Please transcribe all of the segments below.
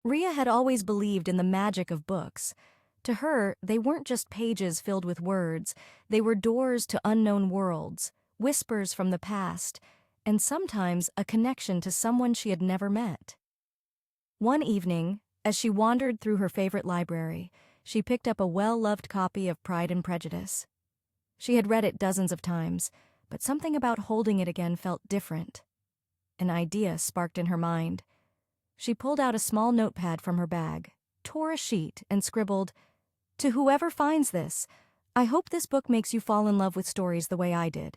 Riya had always believed in the magic of books. To her, they weren't just pages filled with words, they were doors to unknown worlds, whispers from the past, and sometimes a connection to someone she had never met. One evening, as she wandered through her favorite library, she picked up a well-loved copy of Pride and Prejudice. She had read it dozens of times, but something about holding it again felt different. An idea sparked in her mind. She pulled out a small notepad from her bag, tore a sheet, and scribbled, "To whoever finds this, I hope this book makes you fall in love with stories the way I did.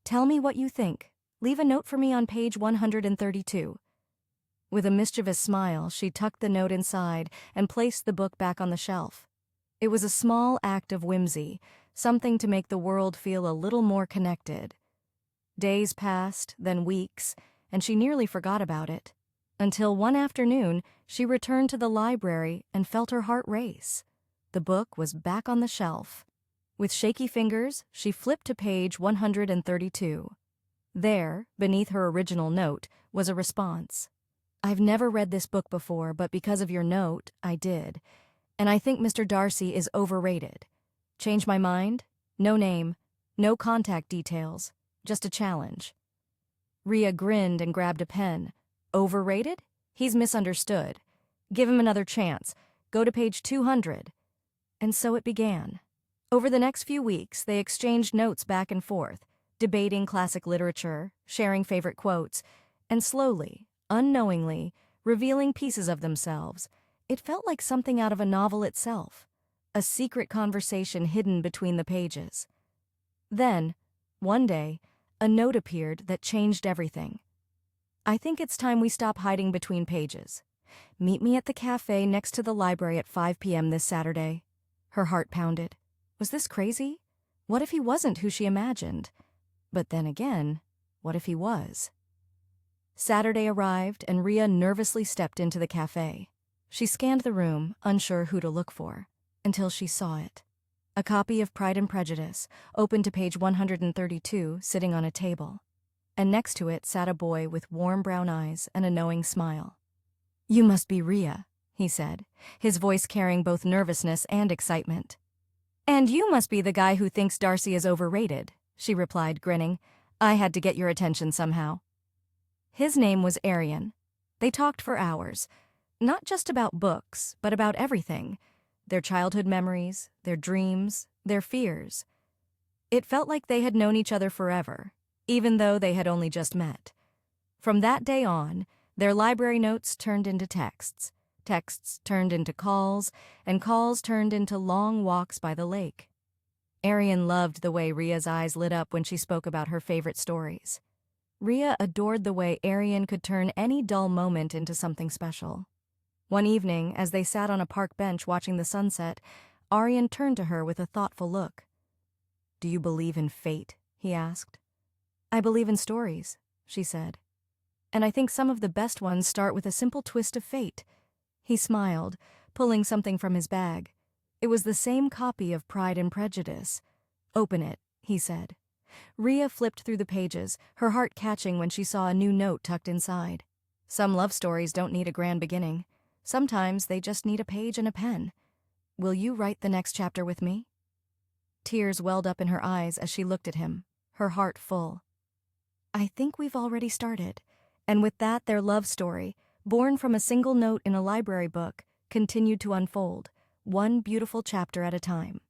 Tell me what you think. Leave a note for me on page 132. With a mischievous smile, she tucked the note inside and placed the book back on the shelf. It was a small act of whimsy, something to make the world feel a little more connected. Days passed, then weeks, and she nearly forgot about it. Until one afternoon, she returned to the library and felt her heart race. The book was back on the shelf. With shaky fingers, she flipped to page 132. There, beneath her original note, was a response. "I've never read this book before, but because of your note, I did. And I think Mr. Darcy is overrated. Change my mind? No name, no contact details, just a challenge." Riya grinned and grabbed a pen. "Overrated? He's misunderstood. Give him another chance. Go to page 200. And so it began. Over the next few weeks, they exchanged notes back and forth, debating classic literature, sharing favorite quotes, and slowly, unknowingly, revealing pieces of themselves. It felt like something out of a novel itself, a secret conversation hidden between the pages. Then, one day, a note appeared that changed everything. "I think it's time we stop hiding between pages. Meet me at the cafe next to the library at 5 p.m. this Saturday." Her heart pounded. Was this crazy? What if he wasn't who she imagined? But then again, what if he was? Saturday arrived, and Riya nervously stepped into the cafe. She scanned the room, unsure who to look for, until she saw it. A copy of Pride and Prejudice, open to page 132, sitting on a table. And next to it sat a boy with warm brown eyes and a knowing smile. "You must be Riya," he said, his voice carrying both nervousness and excitement. "And you must be the guy who thinks Darcy is overrated," she replied, grinning. "I had to get your attention somehow." His name was Arian. They talked for hours, not just about books, but about everything. Their childhood memories, their dreams, their fears. It felt like they had known each other forever, even though they had only just met. From that day on, their library notes turned into texts, texts turned into calls, and calls turned into long walks by the lake. Arian loved the way Riya's eyes lit up when she spoke about her favorite stories. Riya adored the way Arian could turn any dull moment into something special. One evening, as they sat on a park bench watching the sunset, Arian turned to her with a thoughtful look. "Do you believe in fate?" he asked. "I believe in stories," she said. "And I think some of the best ones start with a simple twist of fate." He smiled, pulling something from his bag. It was the same copy of Pride and Prejudice. "Open it," he said. Riya flipped through the pages, her heart catching when she saw a new note tucked inside. Some love stories don't need a grand beginning. Sometimes they just need a page and a pen. "Will you write the next chapter with me?" Tears welled up in her eyes as she looked at him, her heart full. "I think we've already started." And with that, their love story, born from a single note in a library book, continued to unfold, one beautiful chapter at a time.